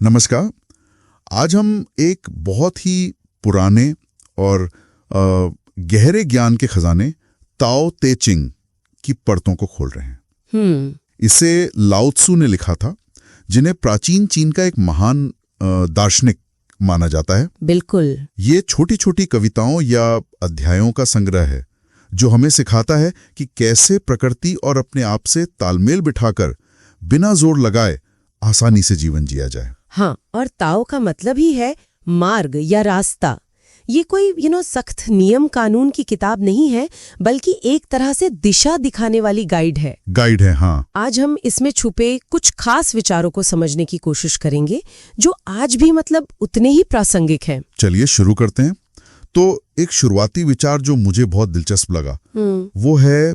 नमस्कार। आज हम एक बहुत ही पुराने और गहरे ज्ञान के खजाने ताओ ते चिंग की परतों को खोल रहे हैं। इसे लाओ त्सु ने लिखा था, जिन्हें प्राचीन चीन का एक महान दार्शनिक माना जाता है। बिल्कुल। ये छोटी छोटी कविताओं या अध्यायों का संग्रह है जो हमें सिखाता है कि कैसे प्रकृति और अपने आप से तालमेल बिठाकर बिना जोर लगाए आसानी से जीवन जिया जाए। हाँ, और ताओ का मतलब ही है मार्ग या रास्ता। ये कोई सख्त नियम कानून की किताब नहीं है, बल्कि एक तरह से दिशा दिखाने वाली गाइड है। हाँ। आज हम इसमें छुपे कुछ खास विचारों को समझने की कोशिश करेंगे जो आज भी उतने ही प्रासंगिक हैं। चलिए शुरू करते हैं। तो एक शुरुआती विचार जो मुझे बहुत दिलचस्प लगा वो है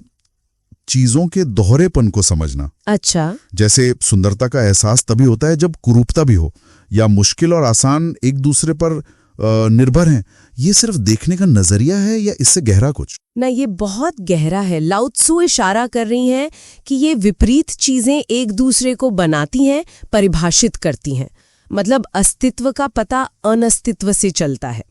चीजों के दोहरेपन को समझना। अच्छा। जैसे सुंदरता का एहसास तभी होता है जब कुरूपता भी हो, या मुश्किल और आसान एक दूसरे पर निर्भर हैं। ये सिर्फ देखने का नजरिया है या इससे गहरा कुछ? ना, ये बहुत गहरा है। लाओ त्सु इशारा कर रही हैं कि ये विपरीत चीजें एक दूसरे को बनाती हैं, परिभाषित करती हैं। अस्तित्व का पता अनस्तित्व से चलता है।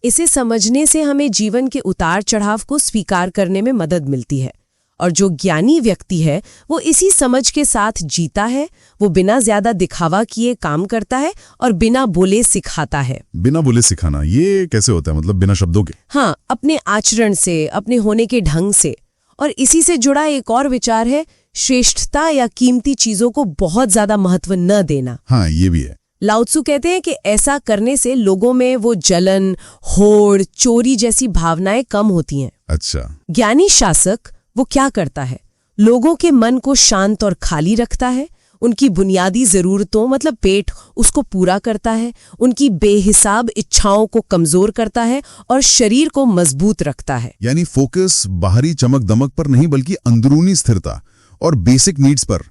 इसे समझने से हमें जीवन के उतार चढ़ाव को स्वीकार करने में मदद मिलती है। और जो ज्ञानी व्यक्ति है वो इसी समझ के साथ जीता है। वो बिना ज्यादा दिखावा किए काम करता है और बिना बोले सिखाता है। बिना बोले सिखाना, ये कैसे होता है? बिना शब्दों के? हाँ, अपने आचरण से, अपने होने के ढंग से। और इसी से जुड़ा एक और विचार है श्रेष्ठता या कीमती चीजों को बहुत ज्यादा महत्व न देना। हाँ, ये भी है। लाओ त्सु कहते हैं कि ऐसा करने से लोगों में वो जलन, होड़, चोरी जैसी भावनाएं कम होती हैं। अच्छा। ज्ञानी शासक वो क्या करता है? लोगों के मन को शांत और खाली रखता है। उनकी बुनियादी जरूरतों पेट, उसको पूरा करता है। उनकी बेहिसाब इच्छाओं को कमजोर करता है और शरीर को मजबूत रखता है। यानी फोकस बाहरी चमक दमक पर नहीं, बल्कि अंदरूनी स्थिरता और बेसिक नीड्स पर।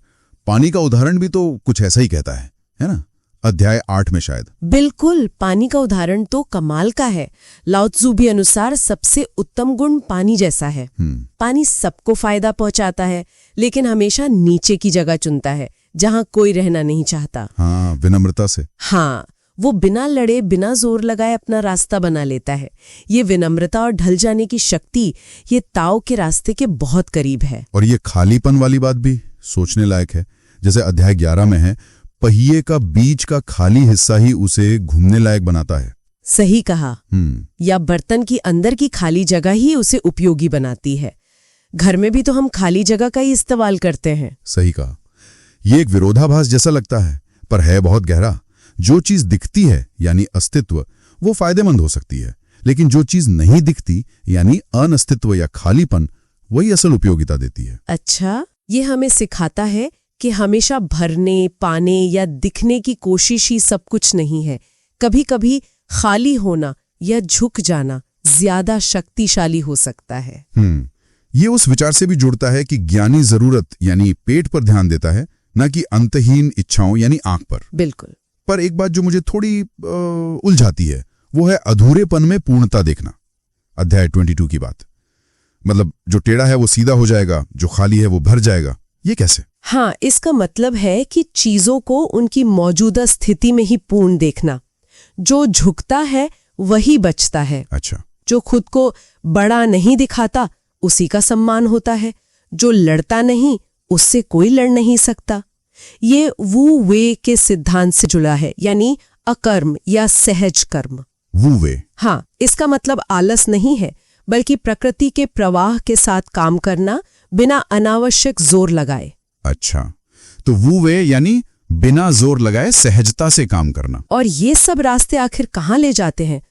पानी का उदाहरण भी तो कुछ ऐसा ही कहता है ना? अध्याय 8 में शायद। बिल्कुल, पानी का उदाहरण तो कमाल का है। लाओ त्सु भी अनुसार सबसे उत्तम गुण पानी जैसा है। पानी सबको फायदा पहुंचाता है, लेकिन हमेशा नीचे की जगह चुनता है जहां कोई रहना नहीं चाहता। हाँ, विनम्रता से। हाँ, वो बिना लड़े, बिना जोर लगाए अपना रास्ता बना लेता है। ये विनम्रता और ढल जाने की शक्ति ये ताओ के रास्ते के बहुत करीब है। और ये खालीपन वाली बात भी सोचने लायक है। जैसे अध्याय 11 में है, पहिए का बीच का खाली हिस्सा ही उसे घूमने लायक बनाता है। सही कहा। या बर्तन की अंदर की खाली जगह ही उसे उपयोगी बनाती है। घर में भी तो हम खाली जगह का ही इस्तेमाल करते हैं। सही कहा। ये एक विरोधाभास जैसा लगता है, पर है बहुत गहरा। जो चीज दिखती है यानी अस्तित्व, वो फायदेमंद हो सकती है, लेकिन जो चीज नहीं दिखती यानी अनस्तित्व या खालीपन, वही असल उपयोगिता देती है। अच्छा, ये हमें सिखाता है कि हमेशा भरने, पाने या दिखने की कोशिश ही सब कुछ नहीं है। कभी कभी खाली होना या झुक जाना ज्यादा शक्तिशाली हो सकता है। ये उस विचार से भी जुड़ता है कि ज्ञानी जरूरत यानी पेट पर ध्यान देता है, न कि अंतहीन इच्छाओं यानी आंख पर। बिल्कुल। पर एक बात जो मुझे थोड़ी उलझाती है वो है अधूरेपन में पूर्णता देखना। अध्याय 22 की बात। जो टेढ़ा है वो सीधा हो जाएगा, जो खाली है वो भर जाएगा। ये कैसे? हाँ, इसका मतलब है कि चीजों को उनकी मौजूदा स्थिति में ही पूर्ण देखना। जो झुकता है वही बचता है। अच्छा। जो खुद को बड़ा नहीं दिखाता उसी का सम्मान होता है। जो लड़ता नहीं उससे कोई लड़ नहीं सकता। ये वू वे के सिद्धांत से जुड़ा है, यानी अकर्म या सहज कर्म। वू वे। हाँ, इसका मतलब आलस नहीं है, बल्कि प्रकृति के प्रवाह के साथ काम करना बिना अनावश्यक जोर लगाए। अच्छा, तो वू वे यानी बिना जोर लगाए सहजता से काम करना। और ये सब रास्ते आखिर कहाँ ले जाते हैं?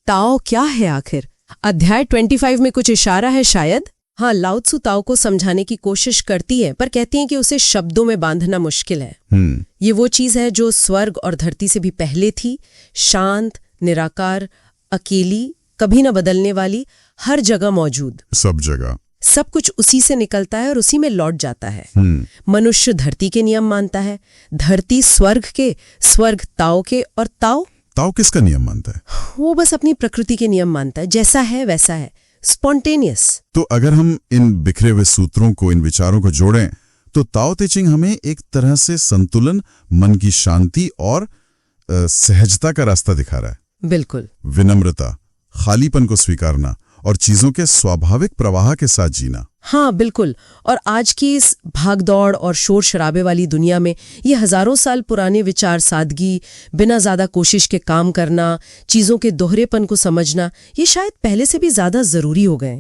ताओ क्या है आखिर? अध्याय 25 में कुछ इशारा है शायद। हाँ, लाओ त्सु ताओ को समझाने की कोशिश करती है, पर कहती है कि उसे शब्दों में बांधना मुश्किल है। ये वो चीज है जो स्वर्ग और धरती से भी पहले थी, शांत, निराकार, अकेली, कभी न बदलने वाली, हर जगह मौजूद। सब जगह सब कुछ उसी से निकलता है और उसी में लौट जाता है। मनुष्य धरती के नियम मानता है, धरती स्वर्ग के, स्वर्ग ताओ के, और ताओ किसका नियम मानता है? वो बस अपनी प्रकृति के नियम मानता है। जैसा है वैसा है, स्पॉन्टेनियस। तो अगर हम इन बिखरे हुए सूत्रों को, इन विचारों को जोड़ें, तो ताओ ते चिंग हमें एक तरह से संतुलन, मन की शांति और सहजता का रास्ता दिखा रहा है। बिल्कुल। विनम्रता, खालीपन को स्वीकारना और चीजों के स्वाभाविक प्रवाह के साथ जीना। हाँ बिल्कुल। और आज की इस भागदौड़ और शोर शराबे वाली दुनिया में ये हजारों साल पुराने विचार, सादगी, बिना ज्यादा कोशिश के काम करना, चीजों के दोहरेपन को समझना, ये शायद पहले से भी ज्यादा जरूरी हो गए।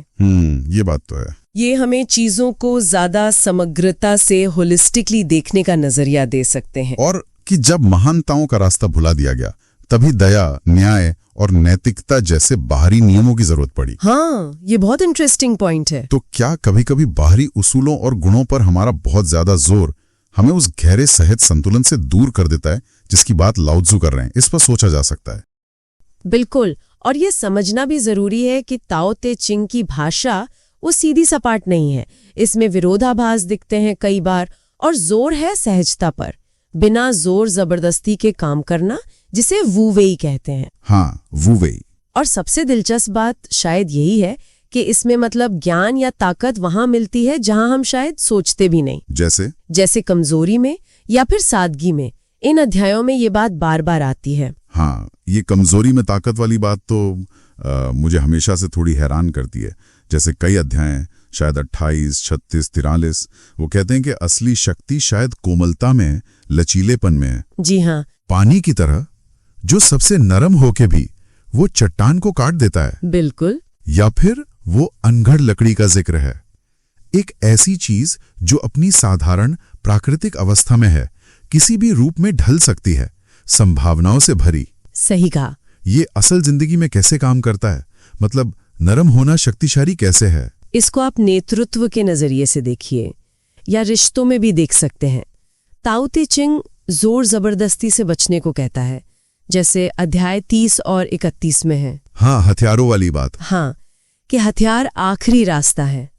ये बात तो है। ये हमें चीजों को ज्यादा समग्रता से होलिस्टिकली देखने का नजरिया दे सकते हैं। और कि जब महानताओं का रास्ता भुला दिया गया, तभी दया, न्याय और नैतिकता जैसे बाहरी नियमों की जरूरत पड़ी। हाँ, ये बहुत इंटरेस्टिंग पॉइंट है। तो क्या कभी कभी बाहरी उसूलों और गुणों पर हमारा बहुत ज्यादा जोर हमें उस गहरे सहज संतुलन से दूर कर देता है जिसकी बात लाओ त्सु कर रहे हैं? इस पर सोचा जा सकता है। बिल्कुल। और ये समझना भी जरूरी है कि ताओ ते चिंग की भाषा वो सीधी सपाट नहीं है। इसमें विरोधाभास दिखते हैं कई बार, और जोर है सहजता पर, बिना जोर जबरदस्ती के काम करना, जिसे वू वेई कहते हैं। हाँ, वू वेई। और सबसे दिलचस्प बात शायद यही है कि इसमें मतलब ज्ञान या ताकत वहां मिलती है जहां हम शायद सोचते भी नहीं। जैसे कमजोरी में या फिर सादगी में। इन अध्यायों में ये बात बार बार आती है। हाँ, ये कमजोरी में ताकत वाली बात तो मुझे हमेशा से थोड़ी हैरान करती है। जैसे कई अध्याय, शायद 28, 36, 43, वो कहते हैं कि असली शक्ति शायद कोमलता में, लचीलेपन में है। जी हाँ। पानी की तरह जो सबसे नरम होके भी वो चट्टान को काट देता है। बिल्कुल। या फिर वो अनघड़ लकड़ी का जिक्र है, एक ऐसी चीज जो अपनी साधारण प्राकृतिक अवस्था में है, किसी भी रूप में ढल सकती है, संभावनाओं से भरी। सही कहा। ये असल जिंदगी में कैसे काम करता है? मतलब नरम होना शक्तिशाली कैसे है? इसको आप नेतृत्व के नजरिए से देखिए, या रिश्तों में भी देख सकते हैं। ताओ ते चिंग जोर जबरदस्ती से बचने को कहता है, जैसे अध्याय 30 और 31 में है। हाँ, हथियारों वाली बात। हाँ, कि हथियार आखिरी रास्ता है,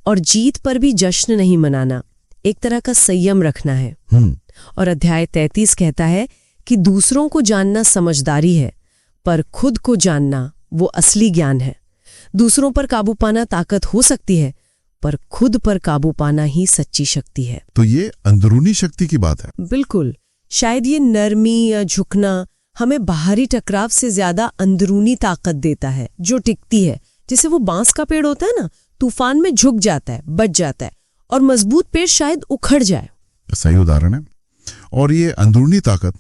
और जीत पर भी जश्न नहीं मनाना, एक तरह का संयम रखना है। और अध्याय 33 कहता है कि दूसरों को जानना समझदारी है, पर खुद को जानना वो असली ज्ञान है। दूसरों पर काबू पाना ताकत हो सकती है, पर खुद पर काबू पाना ही सच्ची शक्ति है। तो ये अंदरूनी शक्ति की बात है। बिल्कुल। शायद ये नरमी या झुकना हमें बाहरी टकराव से ज्यादा अंदरूनी ताकत देता है, जो टिकती है। जैसे वो बांस का पेड़ होता है ना, तूफान में झुक जाता है, बच जाता है, और मजबूत पेड़ शायद उखड़ जाए। सही उदाहरण है। और ये अंदरूनी ताकत,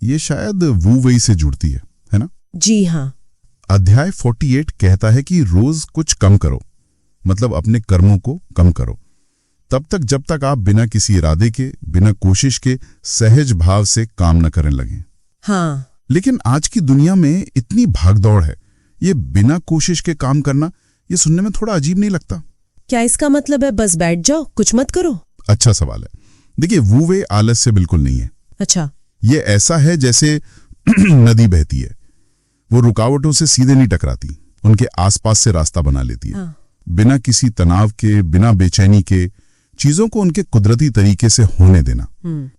ये शायद वू वेई से जुड़ती है ना? जी हाँ। अध्याय 48 कहता है कि रोज कुछ कम करो, मतलब अपने कर्मों को कम करो, तब तक जब तक आप बिना किसी इरादे के, बिना कोशिश के सहज भाव से काम न करने लगें। हाँ। लेकिन आज की दुनिया में इतनी भागदौड़ है, ये बिना कोशिश के काम करना, ये सुनने में थोड़ा अजीब नहीं लगता? क्या इसका मतलब है बस बैठ जाओ, कुछ मत करो? अच्छा सवाल है। देखिए, वू वेई आलस्य बिल्कुल नहीं है। अच्छा। ये ऐसा है जैसे नदी बहती है, वो रुकावटों से सीधे नहीं टकराती, उनके आसपास से रास्ता बना लेती है। बिना किसी तनाव के, बिना बेचैनी के, चीजों को उनके कुदरती तरीके से होने देना।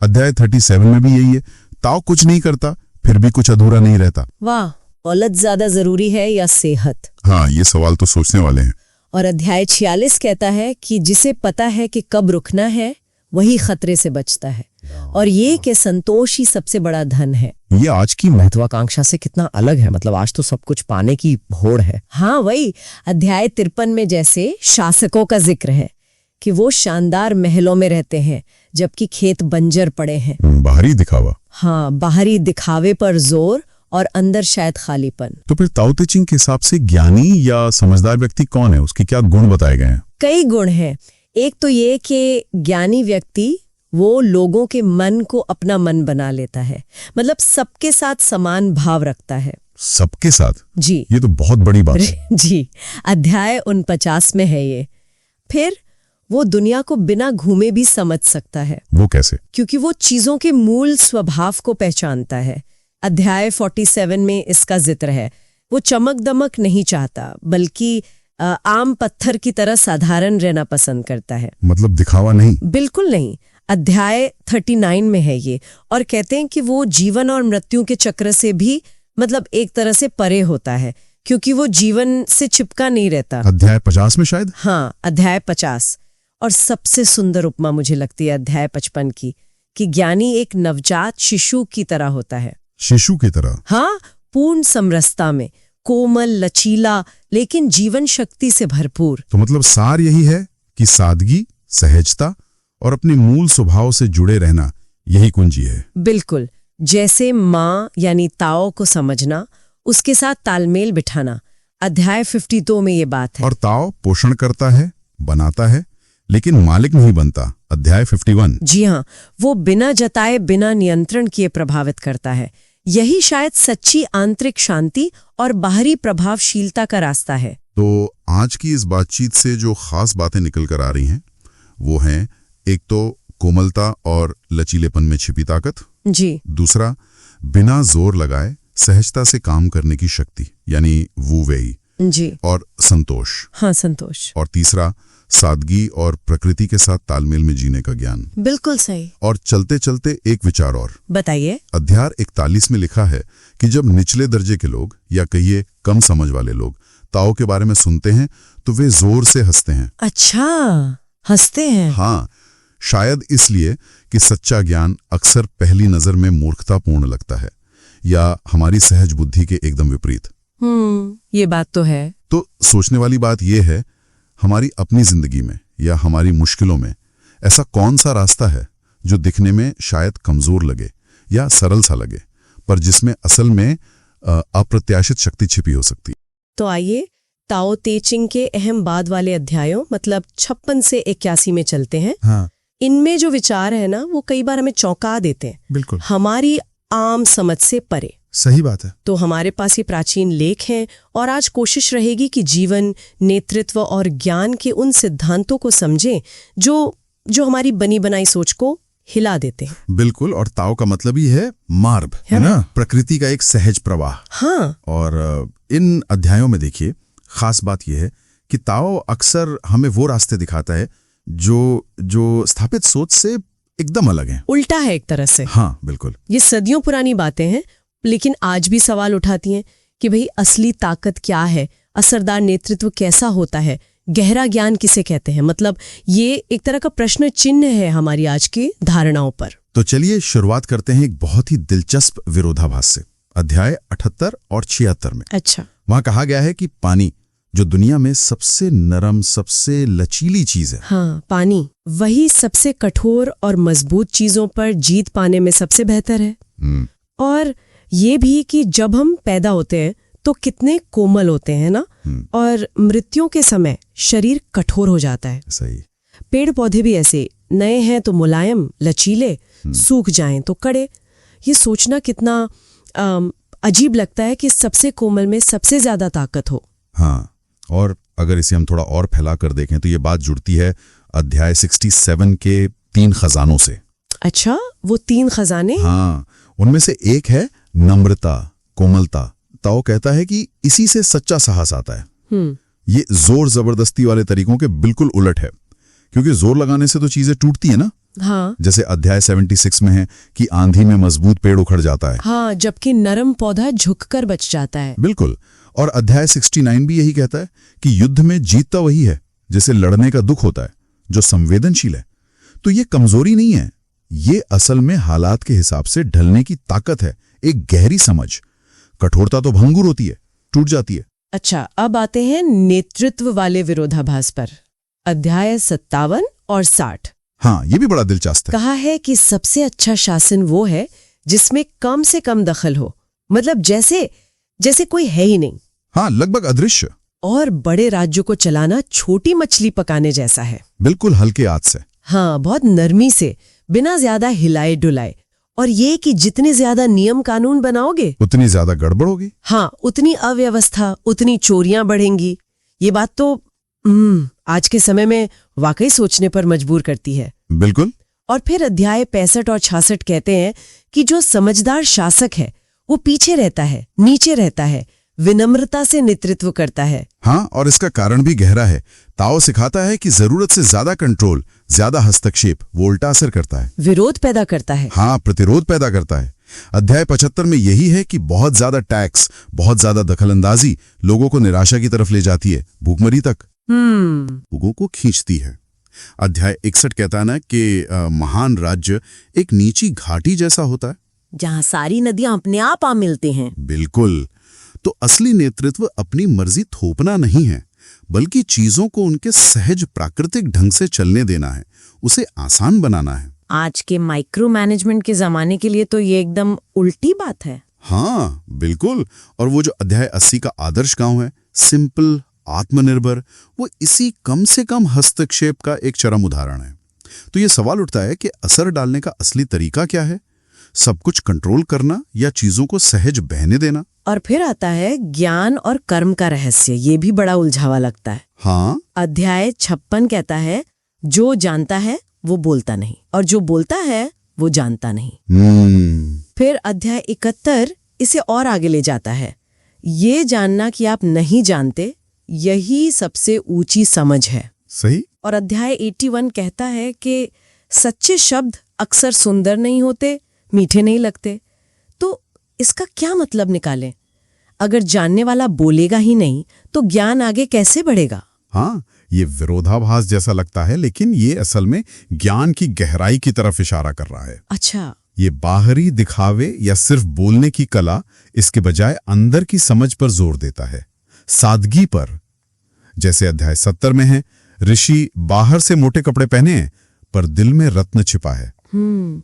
अध्याय 37 में भी यही है। ताओ कुछ नहीं करता, फिर भी कुछ अधूरा नहीं रहता। वाह, औलत ज्यादा जरूरी है या सेहत? हाँ, ये सवाल तो सोचने वाले हैं। और अध्याय 46 कहता है कि जिसे पता है कि कब रुकना है, वही खतरे से बचता है, और ये कि संतोष ही सबसे बड़ा धन है। ये आज की महत्वाकांक्षा से कितना अलग है। मतलब आज तो सब कुछ पाने की होड़ है। हाँ, वही अध्याय 53 में जैसे शासकों का जिक्र है कि वो शानदार महलों में रहते हैं जबकि खेत बंजर पड़े हैं। बाहरी दिखावा। हाँ, बाहरी दिखावे पर जोर और अंदर शायद खालीपन। तो फिर ताओ ते चिंग के हिसाब से ज्ञानी या समझदार व्यक्ति कौन है? उसके क्या गुण बताए गए हैं? कई गुण हैं। एक तो ये कि ज्ञानी व्यक्ति वो लोगों के मन को अपना मन बना लेता है, मतलब सबके साथ समान भाव रखता है। सबके साथ? जी। ये तो बहुत बड़ी बात है। जी, अध्याय 49 में है ये। फिर वो दुनिया को बिना घूमे भी समझ सकता है। वो कैसे? क्योंकि वो चीजों के मूल स्वभाव को पहचानता है। अध्याय 47 में इसका जिक्र है। वो चमक दमक नहीं चाहता, बल्कि आम पत्थर की तरह साधारण रहना पसंद करता है। मतलब दिखावा नहीं? बिल्कुल नहीं। अध्याय 39 में है ये, और कहते हैं कि वो जीवन और मृत्यु के चक्र से भी मतलब एक तरह से परे होता है, क्योंकि वो जीवन से चिपका नहीं रहता। अध्याय 50 में शायद? हाँ, अध्याय 50। और सबसे सुंदर उपमा मुझे लगती है अध्याय 55 की, कि ज्ञानी एक नवजात शिशु की तरह होता है। शिशु की तरह? हाँ, पूर्ण समरसता में, कोमल, लचीला, लेकिन जीवन शक्ति से भरपूर। तो मतलब सार यही है कि सादगी, सहजता और अपने मूल स्वभाव से जुड़े रहना, यही कुंजी है। बिल्कुल, जैसे माँ यानी ताओ को समझना, उसके साथ तालमेल बिठाना। अध्याय 52 में ये बात है। और ताओ पोषण करता है, बनाता है, लेकिन मालिक नहीं बनता। अध्याय 51। जी हाँ, वो बिना जताए, बिना नियंत्रण किए प्रभावित करता है। यही शायद सच्ची आंतरिक शांति और बाहरी प्रभावशीलता का रास्ता है। तो आज की इस बातचीत से जो खास बातें निकल कर आ रही हैं वो हैं, एक तो कोमलता और लचीलेपन में छिपी ताकत, जी। दूसरा बिना जोर लगाए सहजता से काम करने की शक्ति यानी वू वेई, जी। और संतोष। हाँ, संतोष। और तीसरा सादगी और प्रकृति के साथ तालमेल में जीने का ज्ञान। बिल्कुल सही। और चलते चलते एक विचार और बताइए। अध्याय 41 में लिखा है कि जब निचले दर्जे के लोग या कहिए कम समझ वाले लोग ताओ के बारे में सुनते हैं तो वे जोर से हंसते हैं। अच्छा, हंसते हैं? हाँ, शायद इसलिए कि सच्चा ज्ञान अक्सर पहली नजर में मूर्खतापूर्ण लगता है या हमारी सहज बुद्धि के एकदम विपरीत। ये बात तो है। तो सोचने वाली बात यह है, हमारी अपनी जिंदगी में या हमारी मुश्किलों में ऐसा कौन सा रास्ता है जो दिखने में शायद कमजोर लगे या सरल सा लगे, पर जिसमें असल में अप्रत्याशित शक्ति छिपी हो सकती है। तो आइए ताओ ते चिंग के अहम बाद वाले अध्यायों मतलब 56 से 81 में चलते हैं। हाँ। इनमें जो विचार है ना, वो कई बार हमें चौंका देते हैं। बिल्कुल। हमारी आम समझ से परे। सही बात है। तो हमारे पास ये प्राचीन लेख हैं और आज कोशिश रहेगी कि जीवन, नेतृत्व और ज्ञान के उन सिद्धांतों को समझें जो हमारी बनी बनाई सोच को हिला देते हैं। बिल्कुल। और ताओ का मतलब ही है मार्ग, है ना, प्रकृति का एक सहज प्रवाह। हाँ। और इन अध्यायों में देखिए खास बात यह है कि ताओ अक्सर हमें वो रास्ते दिखाता है जो स्थापित सोच से एकदम अलग है, उल्टा है एक तरह से। हाँ बिल्कुल। ये सदियों पुरानी बातें हैं, लेकिन आज भी सवाल उठाती हैं कि भाई असली ताकत क्या है, असरदार नेतृत्व कैसा होता है, गहरा ज्ञान किसे कहते हैं। मतलब ये एक तरह का प्रश्न चिन्ह है हमारी आज की धारणाओं पर। तो चलिए शुरुआत करते हैं एक बहुत ही दिलचस्प विरोधाभास से। अध्याय 78 और 76 में अच्छा, वहां कहा गया है कि पानी जो दुनिया में सबसे नरम, सबसे लचीली चीज है। हाँ, पानी वही सबसे कठोर और मजबूत चीजों पर जीत पाने में सबसे बेहतर है। और ये भी कि जब हम पैदा होते हैं तो कितने कोमल होते हैं ना, और मृत्यु के समय शरीर कठोर हो जाता है। सही। पेड़ पौधे भी ऐसे, नए हैं तो मुलायम लचीले, सूख जाएं तो कड़े। ये सोचना कितना अजीब लगता है कि सबसे कोमल में सबसे ज्यादा ताकत हो। हाँ, और अगर इसे हम थोड़ा और फैला कर देखें तो ये बात जुड़ती है अध्याय 67 के 3 खजानों से। अच्छा, वो 3 खजाने? हाँ, उनमें से एक है नम्रता, कोमलता। ताओ कहता है कि इसी से सच्चा साहस आता है। ये जोर जबरदस्ती वाले तरीकों के बिल्कुल उलट है, क्योंकि जोर लगाने से तो चीजें टूटती है ना। हाँ। जैसे अध्याय 76 में है कि आंधी में मजबूत पेड़ उखड़ जाता है। हाँ, जबकि नरम पौधा झुककर बच जाता है। बिल्कुल। और अध्याय 69 भी यही कहता है कि युद्ध में जीतता वही है जिसे लड़ने का दुख होता है, जो संवेदनशील है। तो ये कमजोरी नहीं है, ये असल में हालात के हिसाब से ढलने की ताकत है, एक गहरी समझ। कठोरता तो भंगुर होती है, टूट जाती है। अच्छा, अब आते हैं नेतृत्व वाले विरोधाभास पर। अध्याय 57 और 60। हाँ, ये भी बड़ा दिलचस्प है। कहा है कि सबसे अच्छा शासन वो है जिसमें कम से कम दखल हो, मतलब जैसे कोई है ही नहीं। हाँ, लगभग अदृश्य। और बड़े राज्यों को चलाना छोटी मछली पकाने जैसा है। बिल्कुल हल्के हाथ से। हाँ, बहुत नरमी से, बिना ज्यादा हिलाए डुलाए। और ये कि जितने ज्यादा नियम कानून बनाओगे उतनी ज्यादा गड़बड़ होगी। हाँ, उतनी अव्यवस्था, उतनी चोरियां बढ़ेंगी। ये बात तो आज के समय में वाकई सोचने पर मजबूर करती है। बिल्कुल। और फिर अध्याय 65 और 66 कहते हैं कि जो समझदार शासक है वो पीछे रहता है, नीचे रहता है, विनम्रता से नेतृत्व करता है। हाँ, और इसका कारण भी गहरा है। ताओ सिखाता है कि जरूरत से ज्यादा कंट्रोल, ज्यादा हस्तक्षेप वो उल्टा असर करता है, विरोध पैदा करता है। हाँ, प्रतिरोध पैदा करता है। अध्याय 75 में यही है कि बहुत ज्यादा टैक्स, बहुत ज्यादा दखलंदाजी लोगों को निराशा की तरफ ले जाती है, भूखमरी तक लोगों को खींचती है। अध्याय 61 कहता है ना कि महान राज्य एक नीची घाटी जैसा होता है, जहाँ सारी नदियां अपने आप आ मिलते हैं। बिल्कुल। तो असली नेतृत्व अपनी मर्जी थोपना नहीं है, बल्कि चीजों को उनके सहज प्राकृतिक ढंग से चलने देना है, उसे आसान बनाना है। आज के माइक्रो मैनेजमेंट के जमाने के लिए तो ये एकदम उल्टी बात है। हाँ बिल्कुल। और वो जो अध्याय 80 का आदर्श गांव है, सिंपल, आत्मनिर्भर, वो इसी कम से कम हस्तक्षेप का एक चरम उदाहरण है। तो ये सवाल उठता है कि असर डालने का असली तरीका क्या है? सब कुछ कंट्रोल करना या चीजों को सहज बहने देना? और फिर आता है ज्ञान और कर्म का रहस्य। ये भी बड़ा उलझावा लगता है। हाँ, अध्याय 56 कहता है, जो जानता है वो बोलता नहीं, और जो बोलता है वो जानता नहीं। फिर अध्याय 71 इसे और आगे ले जाता है। ये जानना कि आप नहीं जानते, यही सबसे ऊंची समझ है। सही। और अध्याय 81 कहता है कि सच्चे शब्द अक्सर सुंदर नहीं होते, मीठे नहीं लगते। तो इसका क्या मतलब निकालें? अगर जानने वाला बोलेगा ही नहीं तो ज्ञान आगे कैसे बढ़ेगा? हाँ, ये विरोधाभास जैसा लगता है, लेकिन ये असल में ज्ञान की गहराई की तरफ इशारा कर रहा है। अच्छा। ये बाहरी दिखावे या सिर्फ बोलने की कला, इसके बजाय अंदर की समझ पर जोर देता है, सादगी पर। जैसे अध्याय 70 में है, ऋषि बाहर से मोटे कपड़े पहने हैं पर दिल में रत्न छिपा है।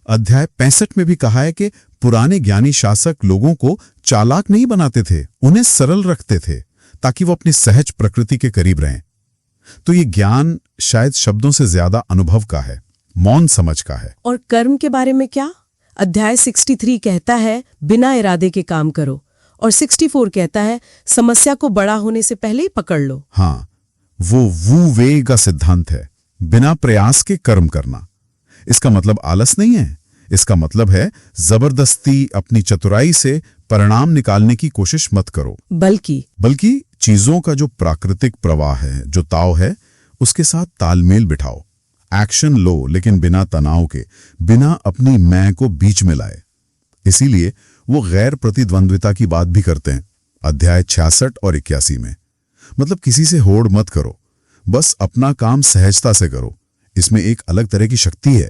अध्याय 65 में भी कहा है कि पुराने ज्ञानी शासक लोगों को चालाक नहीं बनाते थे, उन्हें सरल रखते थे ताकि वो अपनी सहज प्रकृति के करीब रहें। तो ये ज्ञान शायद शब्दों से ज्यादा अनुभव का है, मौन समझ का है। और कर्म के बारे में क्या? अध्याय 63 कहता है बिना इरादे के काम करो, और 64 कहता है समस्या को बड़ा होने से पहले ही पकड़ लो। हाँ, वो वू वे का सिद्धांत है, बिना प्रयास के कर्म करना। इसका मतलब आलस नहीं है, इसका मतलब है जबरदस्ती अपनी चतुराई से परिणाम निकालने की कोशिश मत करो, बल्कि चीजों का जो प्राकृतिक प्रवाह है, जो ताव है, उसके साथ तालमेल बिठाओ। एक्शन लो, लेकिन बिना तनाव के, बिना अपनी मैं को बीच में लाए। इसीलिए वो गैर प्रतिद्वंद्विता की बात भी करते हैं अध्याय 66 और 81 में। मतलब किसी से होड़ मत करो, बस अपना काम सहजता से करो। इसमें एक अलग तरह की शक्ति है।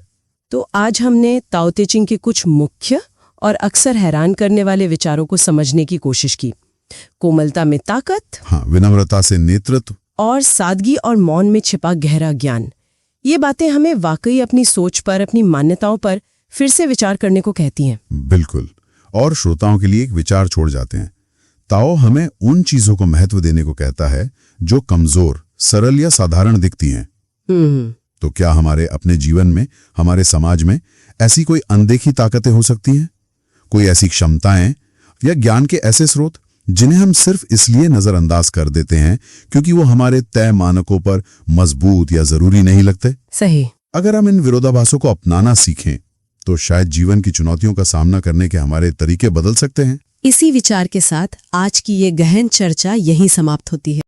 तो आज हमने ताओ ते चिंग के कुछ मुख्य और अक्सर हैरान करने वाले विचारों को समझने की कोशिश की। कोमलता में ताकत, हाँ, विनम्रता से नेतृत्व, और सादगी और मौन में छिपा गहरा ज्ञान। ये बातें हमें वाकई अपनी सोच पर, अपनी मान्यताओं पर फिर से विचार करने को कहती हैं। बिल्कुल। और श्रोताओं के लिए एक विचार छोड़ जाते हैं। ताओ हमें उन चीजों को महत्व देने को कहता है जो कमजोर, सरल या साधारण दिखती हैं। तो क्या हमारे अपने जीवन में, हमारे समाज में ऐसी कोई अनदेखी ताकतें हो सकती हैं? कोई ऐसी क्षमताएं या ज्ञान के ऐसे स्रोत जिन्हें हम सिर्फ इसलिए नजरअंदाज कर देते हैं क्योंकि वो हमारे तय मानकों पर मजबूत या जरूरी नहीं लगते? सही। अगर हम इन विरोधाभासों को अपनाना सीखें तो शायद जीवन की चुनौतियों का सामना करने के हमारे तरीके बदल सकते हैं। इसी विचार के साथ आज की ये गहन चर्चा यहीं समाप्त होती है।